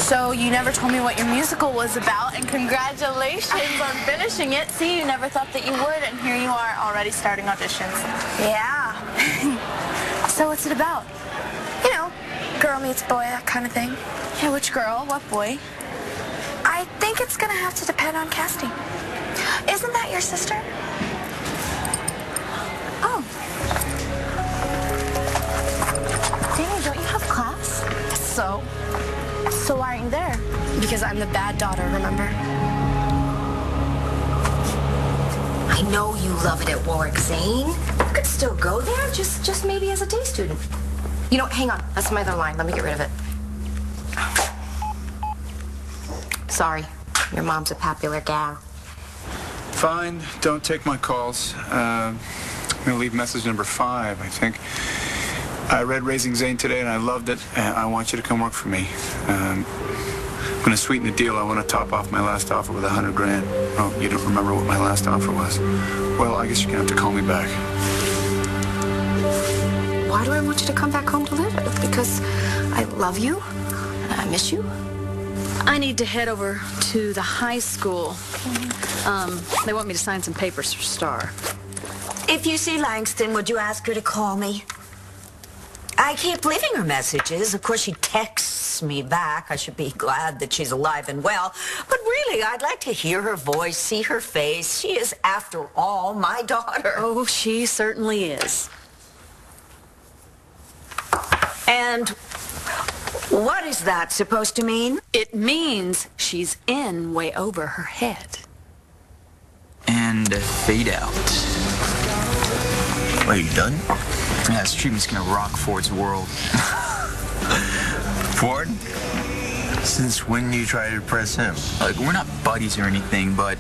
So you never told me what your musical was about, and congratulations on finishing it. See, you never thought that you would, and here you are already starting auditions. Yeah. So what's it about? You know, girl meets boy, that kind of thing. Yeah, which girl? What boy? I think it's gonna have to depend on casting. Isn't that your sister? Oh. Danny, don't you have class? So why aren't you there? Because I'm the bad daughter, remember? I know you love it at Warwick, Zane. You could still go there, just maybe as a day student. You know, hang on. That's my other line. Let me get rid of it. Sorry. Your mom's a popular gal. Fine. Don't take my calls. I'm going to leave message number 5, I think. I read Raising Zane today, and I loved it. I want you to come work for me. I'm going to sweeten the deal. I want to top off my last offer with $100 grand. Oh, you don't remember what my last offer was? Well, I guess you're going to have to call me back. Why do I want you to come back home to live? Because I love you, and I miss you. I need to head over to the high school. They want me to sign some papers for Star. If you see Langston, would you ask her to call me? I keep leaving her messages. Of course, she texts me back. I should be glad that she's alive and well. But really, I'd like to hear her voice, see her face. She is, after all, my daughter. Oh, she certainly is. And what is that supposed to mean? It means she's in way over her head. And fade out. Are you done? Yeah, this treatment's gonna rock Ford's world. Ford? Since when you try to impress him? Like, we're not buddies or anything, but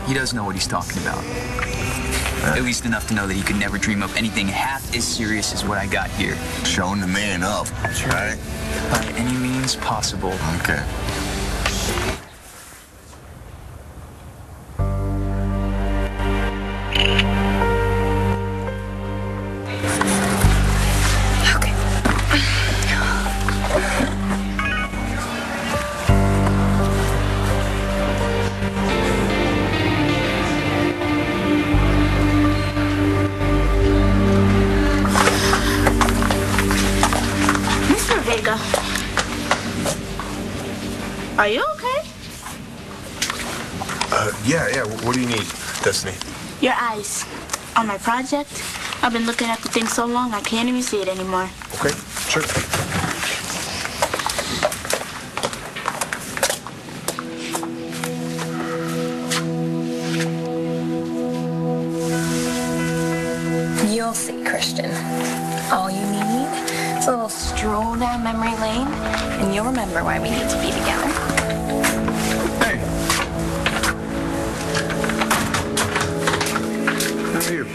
he does know what he's talking about. At least enough to know that he could never dream up anything half as serious as what I got here. Showing the man up, right? By any means possible. Okay. Are you okay? Yeah. What do you need, Destiny? Your eyes. On my project, I've been looking at the thing so long I can't even see it anymore. Okay, sure. You'll see, Christian. All you need is a little stroll down memory lane, and you'll remember why we need to be together. Hey. How are you?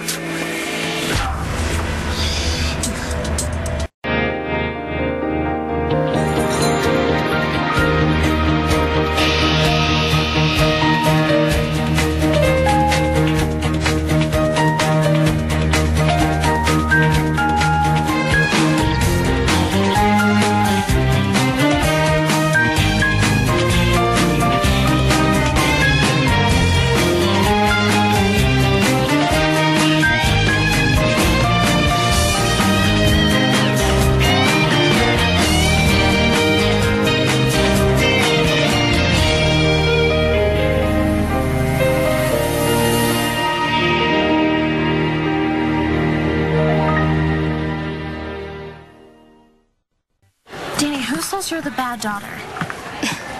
You're the bad daughter.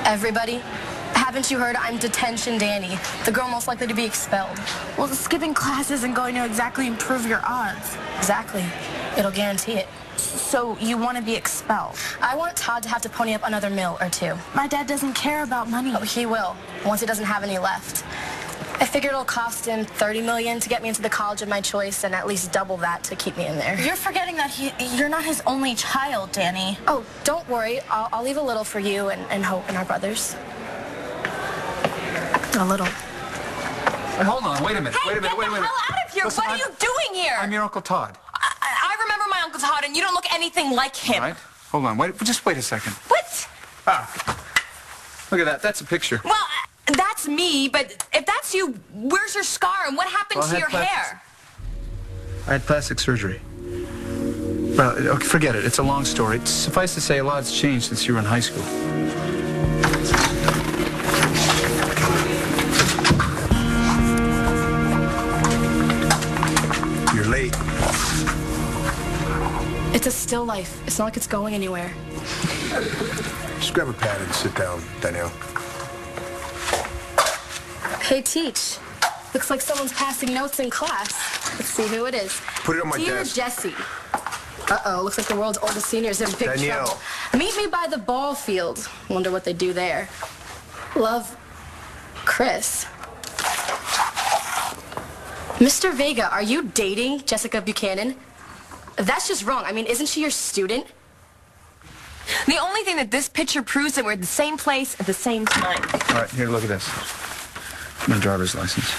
Everybody, haven't you heard I'm Detention Danny, the girl most likely to be expelled? Well, skipping class isn't going to exactly improve your odds. Exactly. It'll guarantee it. So you want to be expelled? I want Todd to have to pony up another $1 or $2. My dad doesn't care about money. Oh, he will, once he doesn't have any left. I figured it'll cost him $30 million to get me into the college of my choice and at least double that to keep me in there. You're forgetting that you're not his only child, Danny. Oh, don't worry. I'll leave a little for you and Hope and our brothers. A little. Hey, hold on. Wait a minute. Hey, Wait a minute. get the hell out of here. Listen, What are you doing here? I'm your Uncle Todd. I remember my Uncle Todd, and you don't look anything like him. All right. Hold on. Just wait a second. What? Look at that. That's a picture. Well, that's me, but if that's you, where's your scar and what happened to your hair? I had plastic surgery. Well, okay, forget it. It's a long story. Suffice to say, a lot's changed since you were in high school. You're late. It's a still life. It's not like it's going anywhere. Just grab a pad and sit down, Danielle. Hey, Teach. Looks like someone's passing notes in class. Let's see who it is. Put it on my Dear desk. Jesse. Uh-oh, looks like the world's oldest senior's in big Danielle. trouble. Meet me by the ball field. Wonder what they do there. Love, Chris. Mr. Vega, are you dating Jessica Buchanan? That's just wrong. I mean, isn't she your student? The only thing that this picture proves that we're at the same place at the same time. All right, here, look at this. My driver's license.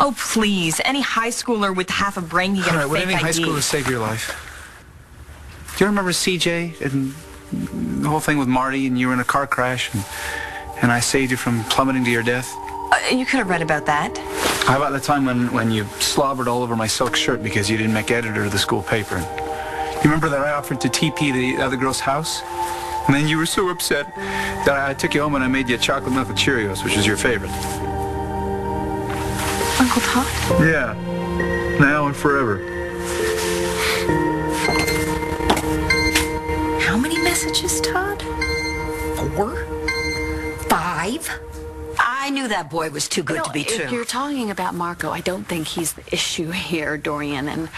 Oh, please. Any high schooler with half a brain can get All a right, would fake any high ID. schooler save your life? Do you remember CJ and the whole thing with Marty, and you were in a car crash, and I saved you from plummeting to your death? You could have read about that. How about the time when you slobbered all over my silk shirt because you didn't make editor of the school paper? You remember that I offered to TP the other girl's house? And then you were so upset that I took you home and I made you a chocolate milk with Cheerios, which is your favorite. Uncle Todd? Yeah. Now and forever. How many messages, Todd? 4? 5? I knew that boy was too good to be true. If you're talking about Marco, I don't think he's the issue here, Dorian. And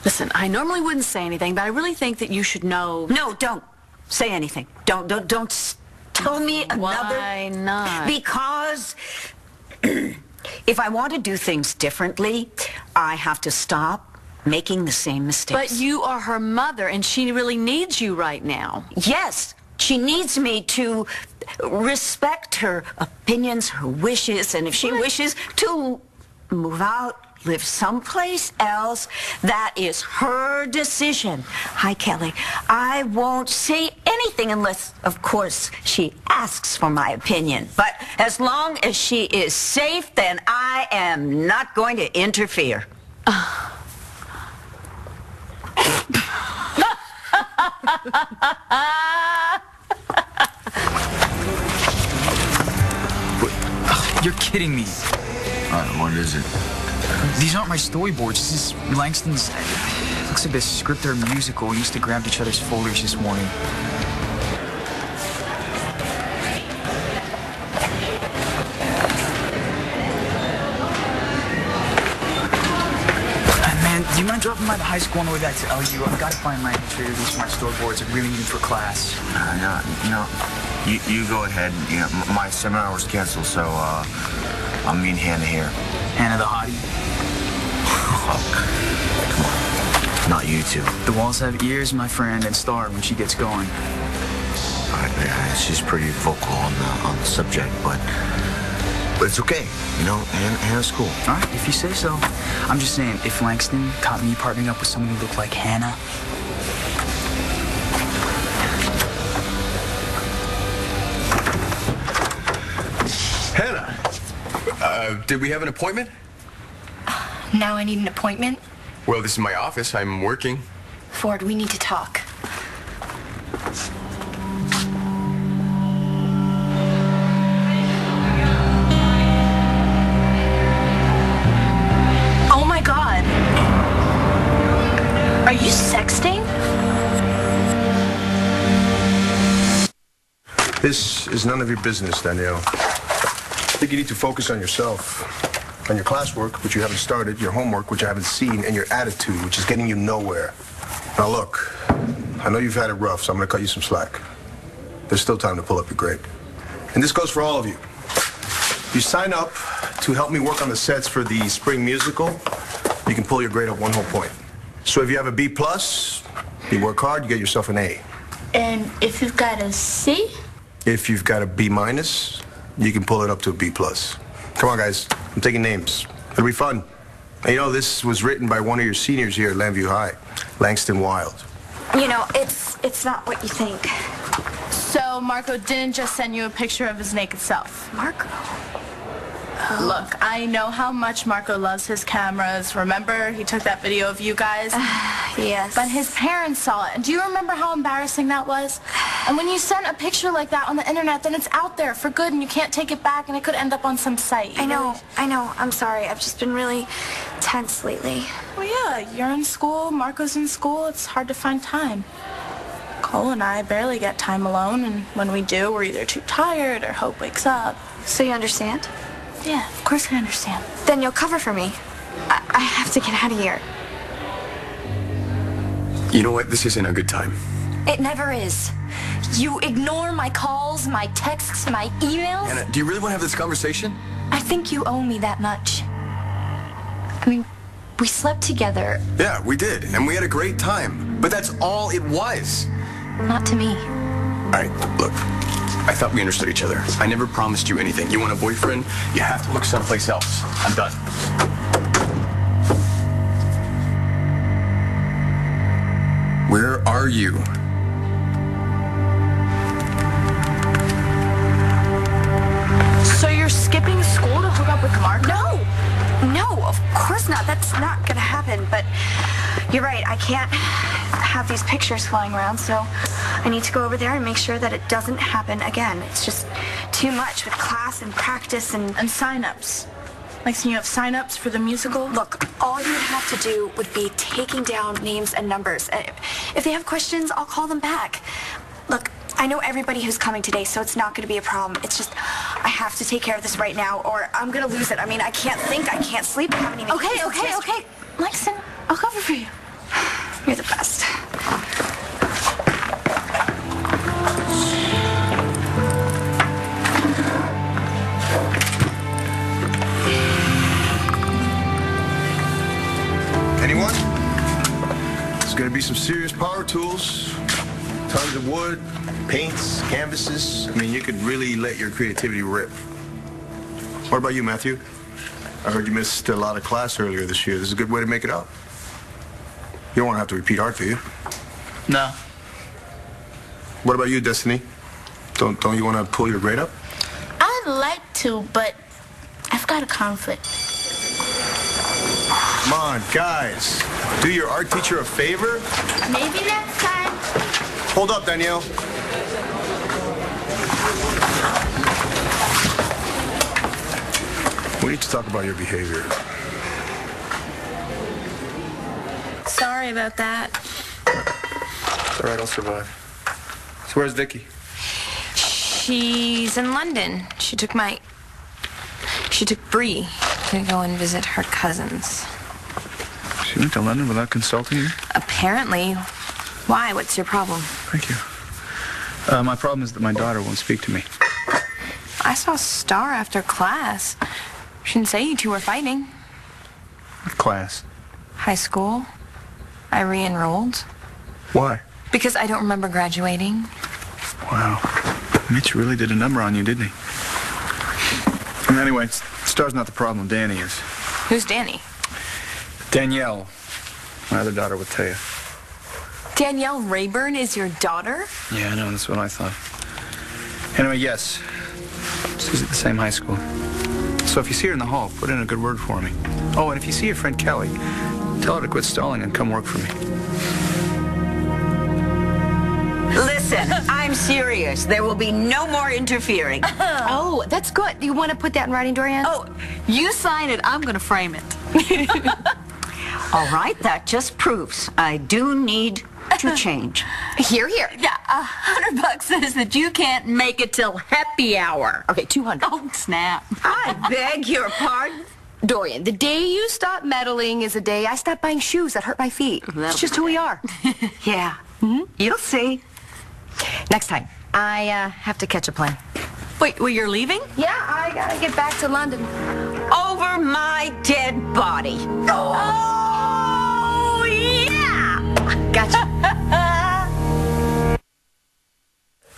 listen, I normally wouldn't say anything, but I really think that you should know. No, don't say anything. Don't tell me another. Why not? Because if I want to do things differently, I have to stop making the same mistakes. But you are her mother, and she really needs you right now. Yes, she needs me to respect her opinions, her wishes, and if she wishes to move out, live someplace else, that is her decision. Hi, Kelly. I won't say anything unless, of course, she asks for my opinion. But as long as she is safe, then I am not going to interfere. You're kidding me. What is it? These aren't my storyboards. This is Langston's. Looks like a script or a musical. We used to grab each other's folders this morning. Man, do you mind dropping by the high school on the way back to LU? I've got to find my materials for my storyboards. I really need them for class. You go ahead. You know, my seminar was canceled, so I'm meeting Hannah here. Hannah the hottie. Come on, not you two. The walls have ears, my friend, and Star when she gets going. Yeah, she's pretty vocal on the subject, but it's okay. You know, Hannah's cool. All right, if you say so. I'm just saying, if Langston caught me partnering up with someone who looked like Hannah. Hannah, did we have an appointment? Now I need an appointment? Well, this is my office. I'm working. Ford, we need to talk. Oh my God. Are you sexting? This is none of your business, Danielle. I think you need to focus on yourself, on your classwork, which you haven't started, your homework, which I haven't seen, and your attitude, which is getting you nowhere. Now look, I know you've had it rough, so I'm going to cut you some slack. There's still time to pull up your grade. And this goes for all of you. You sign up to help me work on the sets for the spring musical, you can pull your grade up 1 whole point. So if you have a B+, you work hard, you get yourself an A. And if you've got a C? If you've got a B-, you can pull it up to a B+. Come on, guys. I'm taking names. It'll be fun. And you know, this was written by one of your seniors here at Lambview High, Langston Wild. You know, it's not what you think. So Marco didn't just send you a picture of his naked self. Marco? Look, I know how much Marco loves his cameras. Remember, he took that video of you guys? Yes. But his parents saw it. And do you remember how embarrassing that was? And when you send a picture like that on the internet, then it's out there for good and you can't take it back and it could end up on some site. I know. I'm sorry. I've just been really tense lately. Well, yeah, you're in school, Marco's in school. It's hard to find time. Cole and I barely get time alone, and when we do, we're either too tired or Hope wakes up. So you understand? Yeah, of course I understand. Then you'll cover for me. I have to get out of here. You know what? This isn't a good time. It never is. You ignore my calls, my texts, my emails. Hannah, do you really want to have this conversation? I think you owe me that much. I mean, we slept together. Yeah, we did, and we had a great time. But that's all it was. Not to me. All right, look. I thought we understood each other. I never promised you anything. You want a boyfriend? You have to look someplace else. I'm done. Where are you? So you're skipping school to hook up with Marco? No, of course not. That's not gonna happen. But you're right. I can't have these pictures flying around, so I need to go over there and make sure that it doesn't happen again. It's just too much with class and practice and sign-ups. Like, so you have sign-ups for the musical? Look, all you would have to do would be taking down names and numbers. If they have questions, I'll call them back. Look, I know everybody who's coming today, so it's not going to be a problem. It's just, I have to take care of this right now, or I'm going to lose it. I mean, I can't think, I can't sleep, I haven't even eaten. Okay. Langston, I'll cover for you. You're the best. Anyone? There's gonna be some serious power tools, tons of wood, paints, canvases. I mean, you could really let your creativity rip. What about you, Matthew? I heard you missed a lot of class earlier this year. This is a good way to make it up. You don't want to have to repeat art, do you? No. What about you, Destiny? Don't you want to pull your grade up? I'd like to, but I've got a conflict. Come on, guys. Do your art teacher a favor. Maybe next time. Hold up, Danielle. We need to talk about your behavior. Sorry about that. It's all right, I'll survive. So where's Vicky? She's in London. She took Bree to go and visit her cousins. She went to London without consulting you? Apparently. Why? What's your problem? Thank you. My problem is that my daughter won't speak to me. I saw Star after class. She didn't say you two were fighting. What class? High school. I re-enrolled. Why? Because I don't remember graduating. Wow. Mitch really did a number on you, didn't he? And anyway, Star's not the problem. Danny is. Who's Danny? Danielle. My other daughter would tell you. Danielle Rayburn is your daughter? Yeah, I know. That's what I thought. Anyway, yes. She's at the same high school. So if you see her in the hall, put in a good word for me. Oh, and if you see your friend Kelly, tell her to quit stalling and come work for me. Listen, I'm serious. There will be no more interfering. Oh, that's good. You want to put that in writing, Dorian? Oh, you sign it, I'm going to frame it. All right, that just proves I do need to change. Here. Yeah, $100 says that you can't make it till happy hour. Okay, 200. Oh, snap. I beg your pardon? Dorian, the day you stop meddling is the day I stop buying shoes that hurt my feet. That'll It's just be who we are. Yeah, you'll see. Next time, I have to catch a plane. Wait, you're leaving? Yeah, I gotta get back to London. Over my dead body. Oh, yeah! Gotcha.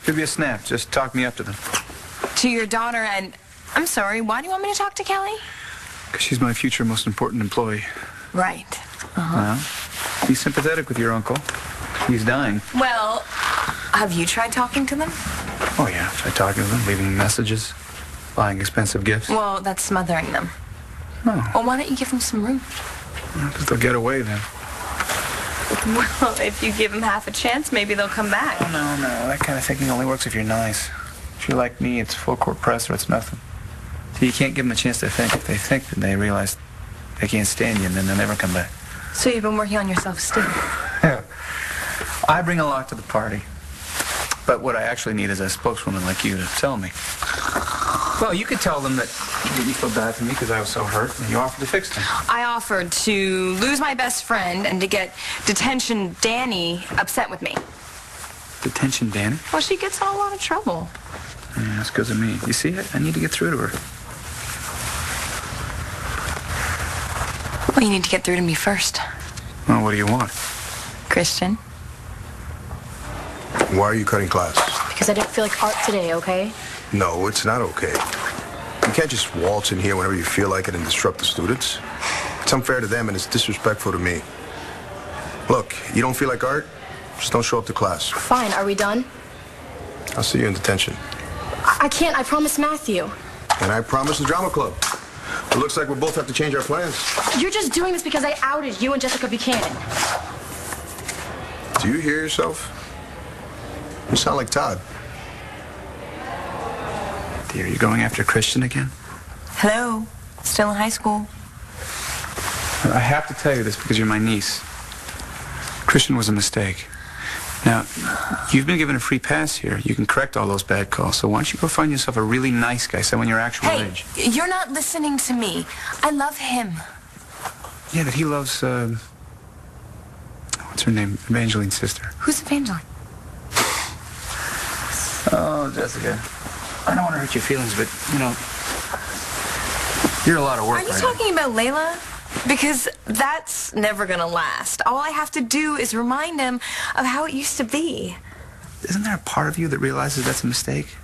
Give me a snap. Just talk me up to them. To your daughter, and I'm sorry, why do you want me to talk to Kelly? Because she's my future most important employee. Right. Well, be sympathetic with your uncle. He's dying. Well, Have you tried talking to them? Oh, yeah. I've tried talking to them, leaving them messages, buying expensive gifts. Well, that's smothering them. Oh. Well, why don't you give them some room? Because they'll get away then. Well, if you give them half a chance, maybe they'll come back. Oh, no. That kind of thinking only works if you're nice. If you're like me, it's full court press or it's nothing. So you can't give them a chance to think. If they think, then they realize they can't stand you, and then they'll never come back. So you've been working on your self-esteem? Yeah. I bring a lot to the party. But what I actually need is a spokeswoman like you to tell me. Well, you could tell them that you feel bad for me because I was so hurt, and you offered to fix them. I offered to lose my best friend and to get Detention Danny upset with me. Detention Danny? Well, she gets in a lot of trouble. Yeah, that's because of me. You see, I need to get through to her. Well, you need to get through to me first. Well, what do you want? Christian? Why are you cutting class? Because I didn't feel like art today, okay? No, it's not okay. You can't just waltz in here whenever you feel like it and disrupt the students. It's unfair to them and it's disrespectful to me. Look, you don't feel like art? Just don't show up to class. Fine, are we done? I'll see you in detention. I can't, I promised Matthew. And I promised the drama club. It looks like we both have to change our plans. You're just doing this because I outed you and Jessica Buchanan. Do you hear yourself? You sound like Todd. Dear, you going after Christian again? Hello? Still in high school? I have to tell you this because you're my niece. Christian was a mistake. Now, you've been given a free pass here. You can correct all those bad calls. So why don't you go find yourself a really nice guy, someone your actual age. Hey, you're not listening to me. I love him. Yeah, but he loves, what's her name? Evangeline's sister. Who's Evangeline? Oh, Jessica. I don't want to hurt your feelings, but, you know, you're a lot of work. Are you talking about Layla? Because that's never gonna last. All I have to do is remind him of how it used to be. Isn't there a part of you that realizes that's a mistake?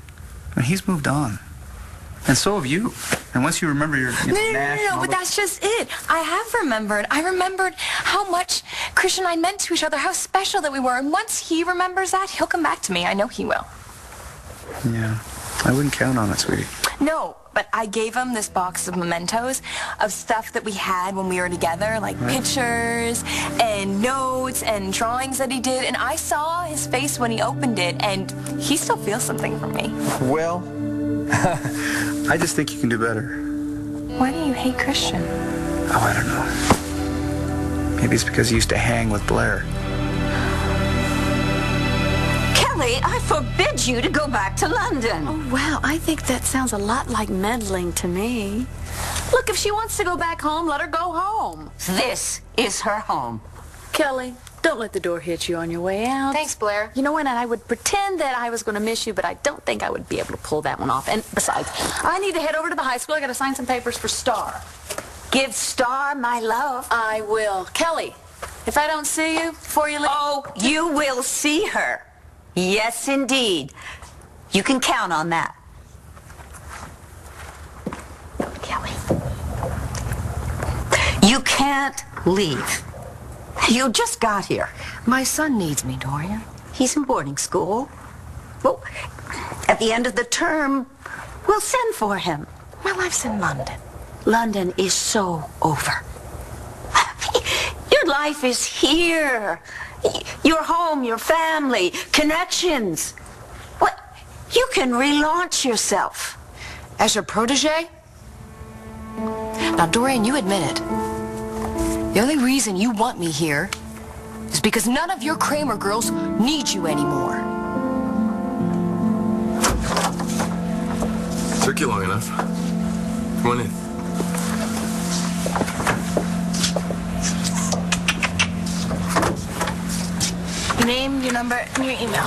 I mean, he's moved on. And so have you. And once you remember your No, but that's just it. I have remembered. I remembered how much Christian and I meant to each other, how special that we were. And once he remembers that, he'll come back to me. I know he will. Yeah, I wouldn't count on it, sweetie. No, but I gave him this box of mementos of stuff that we had when we were together, like pictures and notes and drawings that he did. And I saw his face when he opened it, and he still feels something for me. Well, I just think you can do better. Why do you hate Christian? Oh, I don't know. Maybe it's because he used to hang with Blair. Kelly, I forbid you to go back to London. Oh, well, I think that sounds a lot like meddling to me. Look, if she wants to go back home, let her go home. This is her home. Kelly, don't let the door hit you on your way out. Thanks, Blair. You know what, and I would pretend that I was going to miss you, but I don't think I would be able to pull that one off. And besides, I need to head over to the high school. I got to sign some papers for Star. Give Star my love. I will. Kelly, if I don't see you before you leave... Oh, you will see her. Yes, indeed. You can count on that. Kelly. You can't leave. You just got here. My son needs me, Dorian. He's in boarding school. Well, at the end of the term, we'll send for him. My life's in London. London is so over. Your life is here. Your home, your family, connections. What? You can relaunch yourself. As your protege? Now, Dorian, you admit it. The only reason you want me here is because none of your Kramer girls need you anymore. Took you long enough. Come on in. Your name, your number, and your email.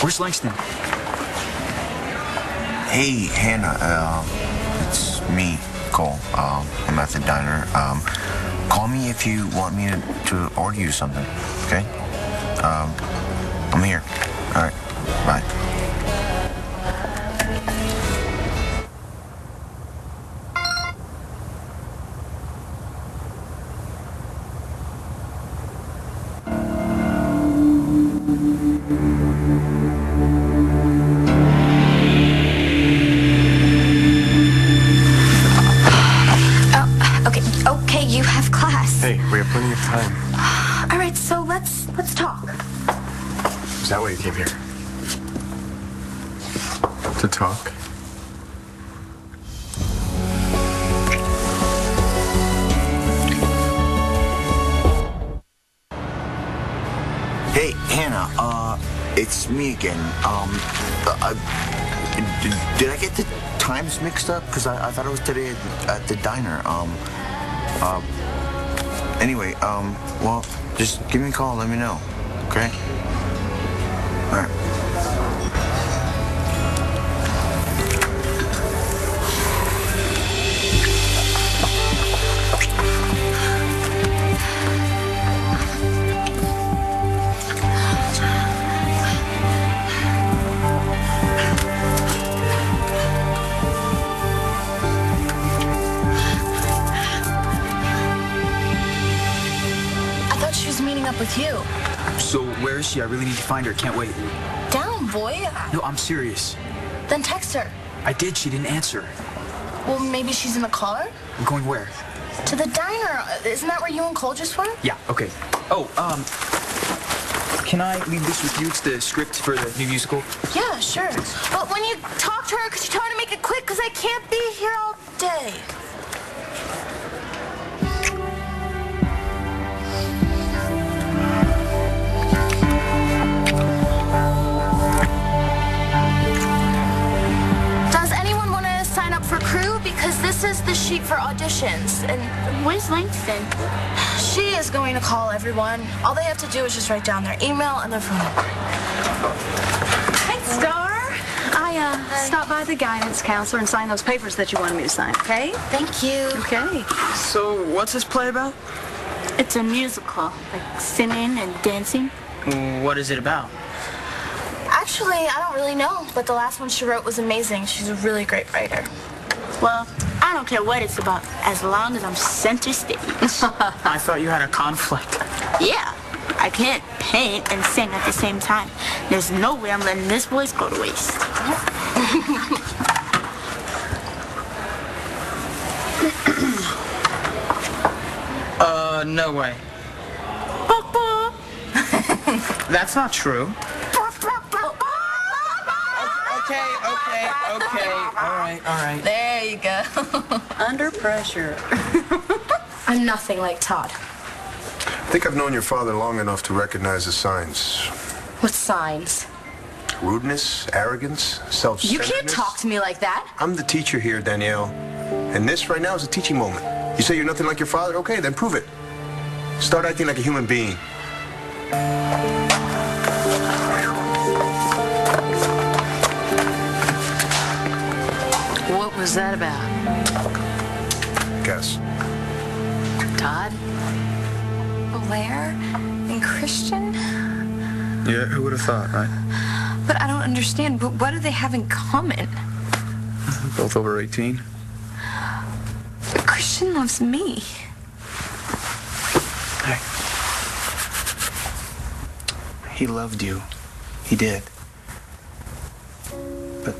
Where's Langston? Hey, Hannah, it's me, Cole. I'm at the diner. Call me if you want me to order you something, okay? I'm here. All right, bye. Okay, you have class. Hey, we have plenty of time. All right, so let's talk. Is that why you came here? To talk? Hey, Hannah, it's me again. Did I get the times mixed up? Because I thought it was today at the diner. Anyway, well, just give me a call, let me know, okay? All right. Up with you. So where is she? I really need to find her. Can't wait. Down, boy. No, I'm serious. Then text her. I did. She didn't answer. Well, maybe she's in the car? I'm going where? To the diner. Isn't that where you and Cole just went? Yeah, okay. Oh, can I leave this with you? It's the script for the new musical. Yeah, sure. But when you talk to her, could you tell her to make it quick? Because I can't be here all day. For crew, because this is the sheet for auditions. And where's Langston? She is going to call everyone. All they have to do is just write down their email and their phone number. Hey, Star. I stopped by the guidance counselor and signed those papers that you wanted me to sign, okay? Thank you. Okay. So, what's this play about? It's a musical, like singing and dancing. What is it about? Actually, I don't really know, but the last one she wrote was amazing. She's a really great writer. Well, I don't care what it's about, as long as I'm center stage. I thought you had a conflict. Yeah, I can't paint and sing at the same time. There's no way I'm letting this voice go to waste. No way. That's not true. Okay. All right. There you go. Under pressure. I'm nothing like Todd. I think I've known your father long enough to recognize the signs. What signs? Rudeness, arrogance, self-centeredness. You can't talk to me like that. I'm the teacher here, Danielle. And this right now is a teaching moment. You say you're nothing like your father? Okay, then prove it. Start acting like a human being. What was that about? Guess. Todd? Blair and Christian? Yeah, who would have thought, right? But I don't understand. But what do they have in common? Both over 18. Christian loves me. Hey. He loved you. He did. But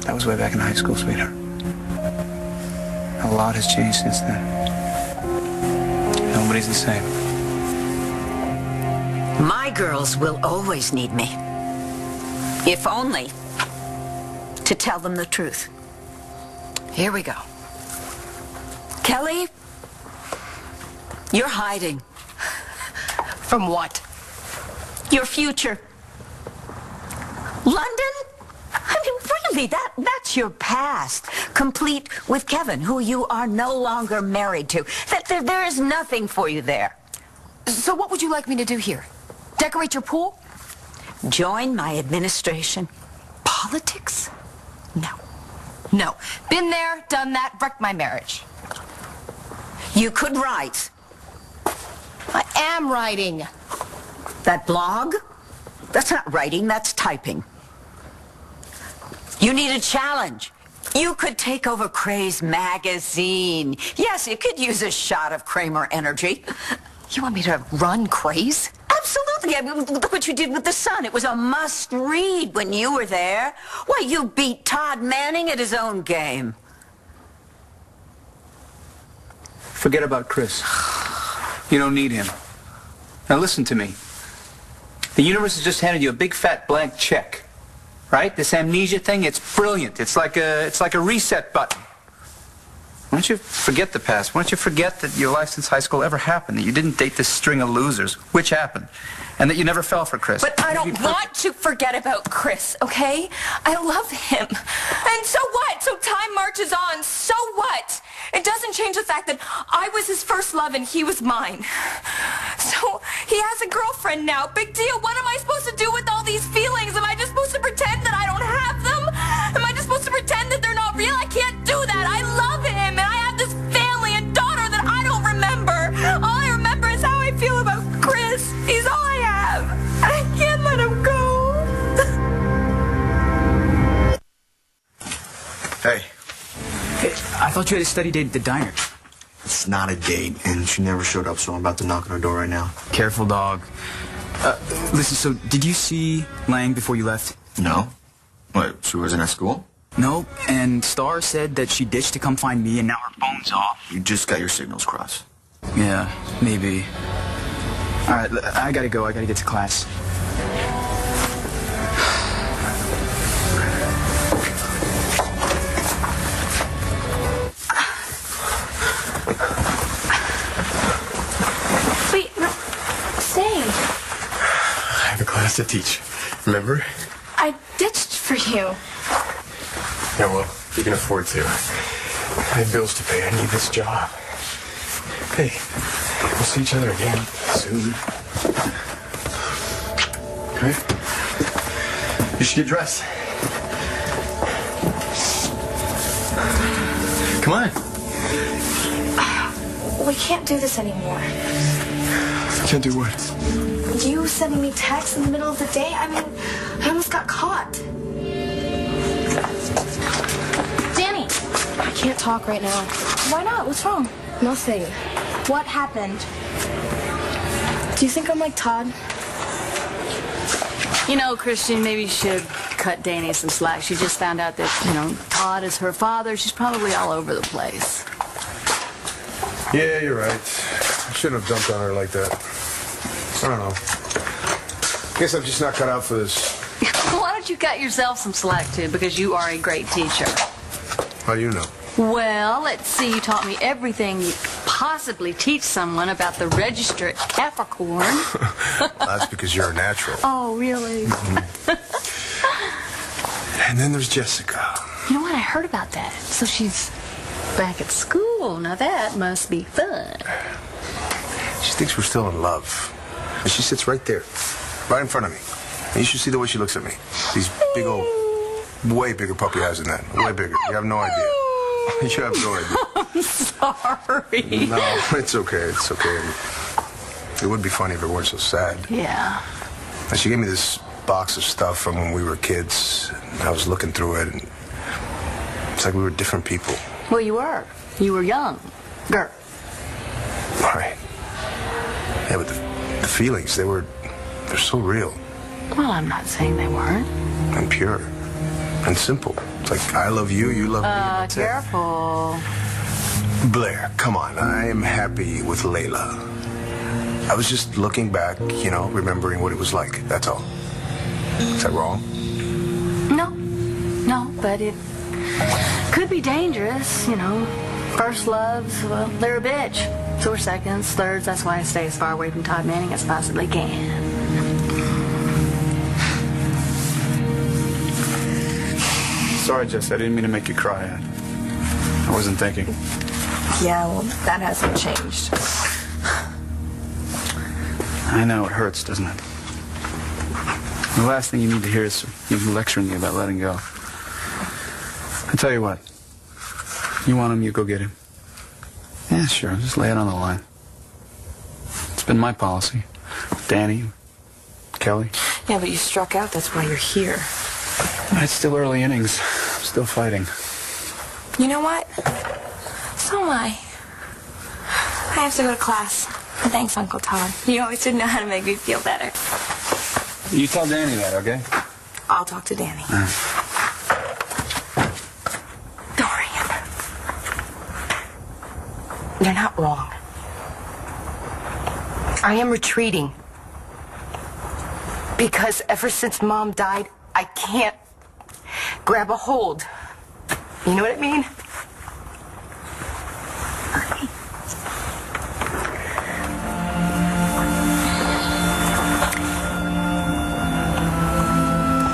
that was way back in high school, sweetheart. A lot has changed since then. Nobody's the same. My girls will always need me. If only to tell them the truth. Here we go. Kelly, you're hiding. From what? Your future. London? I mean, really, that's your past. Complete with Kevin, who you are no longer married to. There is nothing for you there. So what would you like me to do here? Decorate your pool? Join my administration. Politics? No. No. Been there, done that, wrecked my marriage. You could write. I am writing. That blog? That's not writing, that's typing. You need a challenge. You could take over Craze magazine. Yes, it could use a shot of Kramer energy. You want me to run Craze? Absolutely. Yeah, look what you did with The Sun. It was a must-read when you were there. Why, you beat Todd Manning at his own game. Forget about Chris. You don't need him. Now listen to me. The universe has just handed you a big fat blank check. Right? This amnesia thing, it's brilliant. It's like a reset button. Why don't you forget the past? Why don't you forget that your life since high school ever happened, that you didn't date this string of losers, which happened, and that you never fell for Chris? But I don't want to forget about Chris, okay? I love him. And so what? So time marches on. So what? It doesn't change the fact that I was his first love and he was mine. So he has a girlfriend now. Big deal. What am I supposed to do with all these feelings? Am I just supposed to pretend that I don't have them? Am I just supposed to pretend that they're not real? I can't do that. I love him and I have this family and daughter that I don't remember. All I remember is how I feel about Chris. He's all I have. I can't let him go. Hey. Hey, I thought you had a study date at the diner. It's not a date, and she never showed up, so I'm about to knock on her door right now. Careful, dog. Listen, so did you see Lang before you left? No. What, she wasn't at school? No, and Star said that she ditched to come find me, and now her phone's off. You just got your signals crossed. Yeah, maybe. All right, I gotta go. I gotta get to class. Wait, no. Stay. I have a class to teach. Remember? I ditched for you. Yeah, well, you can afford to. I have bills to pay. I need this job. Hey, we'll see each other again soon. Okay? You should get dressed. Come on. We can't do this anymore. Can't do what? You sending me texts in the middle of the day? I mean, I almost got caught. Danny! I can't talk right now. Why not? What's wrong? Nothing. What happened? Do you think I'm like Todd? You know, Christian, maybe you should cut Danny some slack. She just found out that, Todd is her father. She's probably all over the place. Yeah, you're right. I shouldn't have dumped on her like that. I don't know. Guess I'm just not cut out for this. Why don't you cut yourself some slack, too? Because you are a great teacher. How do you know? Well, let's see. You taught me everything you could possibly teach someone about the register at Capricorn. Well, that's because you're a natural. Oh, really? And then there's Jessica. You know what? I heard about that. So she's back at school. Now that must be fun. She thinks we're still in love. And she sits right there, right in front of me. And you should see the way she looks at me. These big old, way bigger puppy eyes than that. Way bigger. You have no idea. You have no idea. I'm sorry. No, it's okay. It's okay. It would be funny if it weren't so sad. Yeah. And she gave me this box of stuff from when we were kids. And I was looking through it, and it's like we were different people. Well, you were. You were young. Girl. Right. Yeah, but the feelings, they're so real. Well, I'm not saying they weren't. And pure. And simple. It's like, I love you, you love me. That's Careful. it. Blair, come on. I am happy with Layla. I was just looking back, remembering what it was like. That's all. Is that wrong? No, but it could be dangerous, First loves, well, they're a bitch. So are seconds, thirds. That's why I stay as far away from Todd Manning as I possibly can. Sorry, Jess. I didn't mean to make you cry. I wasn't thinking. Yeah, well, that hasn't changed. I know, it hurts, doesn't it? The last thing you need to hear is you lecturing me about letting go. I tell you what. You want him, you go get him. Yeah, sure. Just lay it on the line. It's been my policy. Danny, Kelly. Yeah, but you struck out. That's why you're here. It's still early innings. I'm still fighting. You know what? So am I. I have to go to class. Thanks, Uncle Todd. You always did know how to make me feel better. You tell Danny that, okay? I'll talk to Danny. Dorian. You're not wrong. I am retreating. Because ever since Mom died, I can't grab a hold. You know what I mean?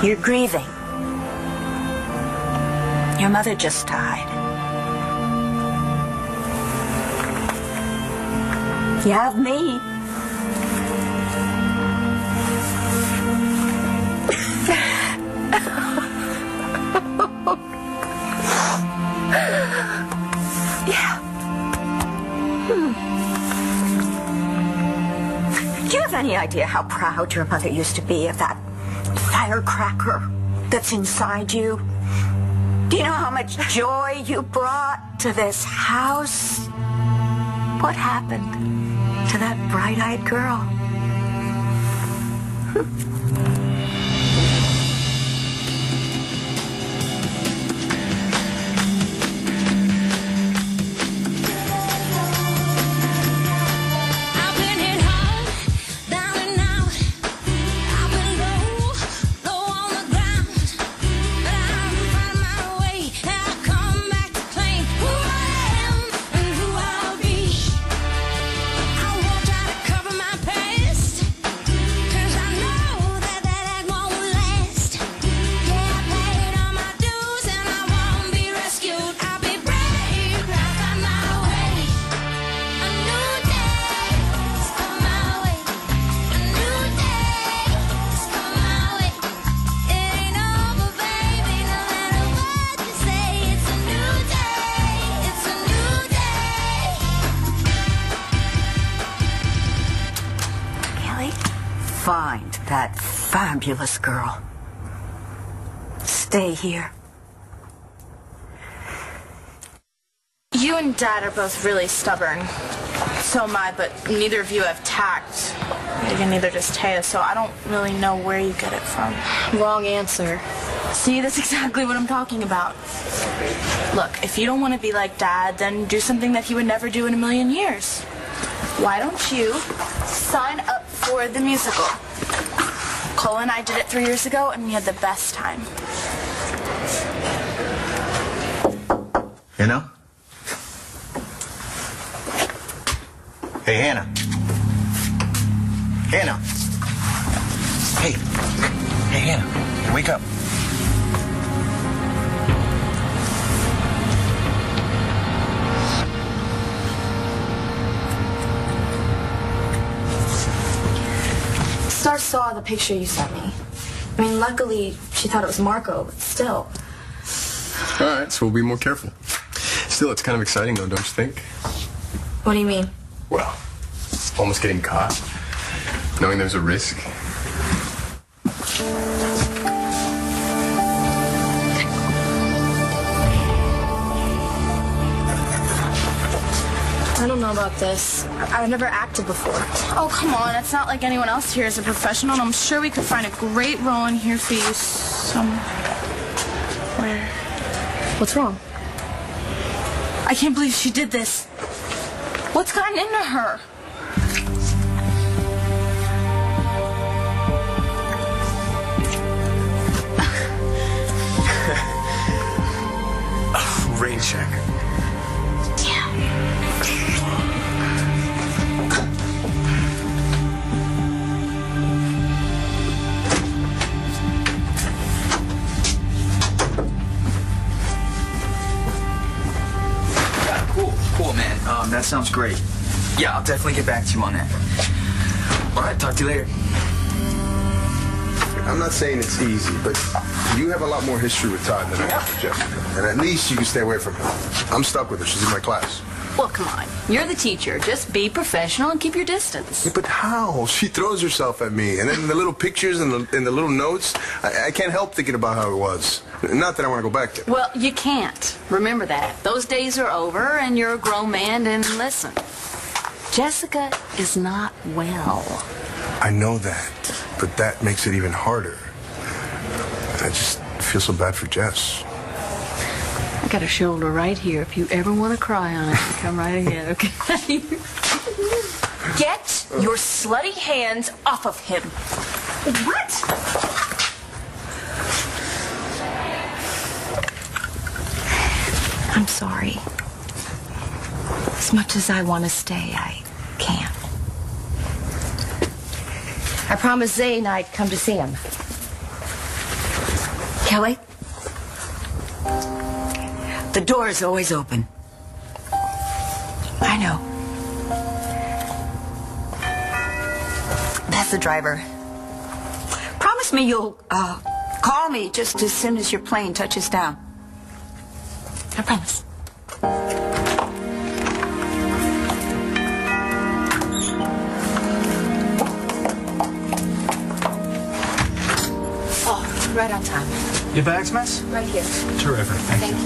You're grieving. Your mother just died. You have me. Yeah. Do you have any idea how proud your mother used to be of that firecracker that's inside you? Do you know how much joy you brought to this house? What happened to that bright-eyed girl? Find that fabulous girl. Stay here. You and Dad are both really stubborn. So am I, but neither of you have tact. And neither does Taya, so I don't really know where you get it from. Wrong answer. See, that's exactly what I'm talking about. Look, if you don't want to be like Dad, then do something that he would never do in a million years. Why don't you sign up for the musical? Cole and I did it 3 years ago, and we had the best time. You know? Hey, Hannah. Hannah. Hey. Hey, Hannah. Wake up. Star saw the picture you sent me. I mean, luckily, she thought it was Marco, but still. All right, so we'll be more careful. Still, it's kind of exciting, though, don't you think? What do you mean? Well, almost getting caught. Knowing there's a risk. I don't know about this. I've never acted before. Oh, come on. It's not like anyone else here is a professional, and I'm sure we could find a great role in here for you somewhere. What's wrong? I can't believe she did this. What's gotten into her? Rain check. Cool, man. That sounds great. Yeah, I'll definitely get back to you on that. All right, talk to you later. I'm not saying it's easy, but you have a lot more history with Todd than I have with Jessica. And at least you can stay away from her. I'm stuck with her. She's in my class. Well, come on. You're the teacher. Just be professional and keep your distance. Yeah, but how? She throws herself at me. And then the little pictures and the little notes, I can't help thinking about how it was. Not that I want to go back there. Well, you can't. Remember that. Those days are over, and you're a grown man, and listen. Jessica is not well. I know that, but that makes it even harder. I just feel so bad for Jess. I got a shoulder right here. If you ever want to cry on it, come right ahead, okay? Get your slutty hands off of him. What? I'm sorry. As much as I want to stay, I can't. I promised Zane I'd come to see him. Kelly? The door is always open. I know. That's the driver. Promise me you'll call me just as soon as your plane touches down. I promise. Oh, right on time. Your bags, miss? Right here. Terrific. Thank you.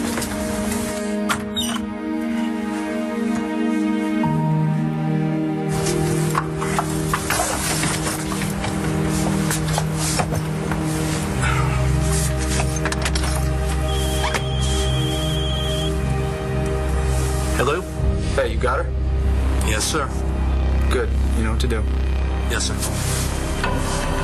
Hello? Hey, you got her? Yes, sir. Good. You know what to do. Yes, sir.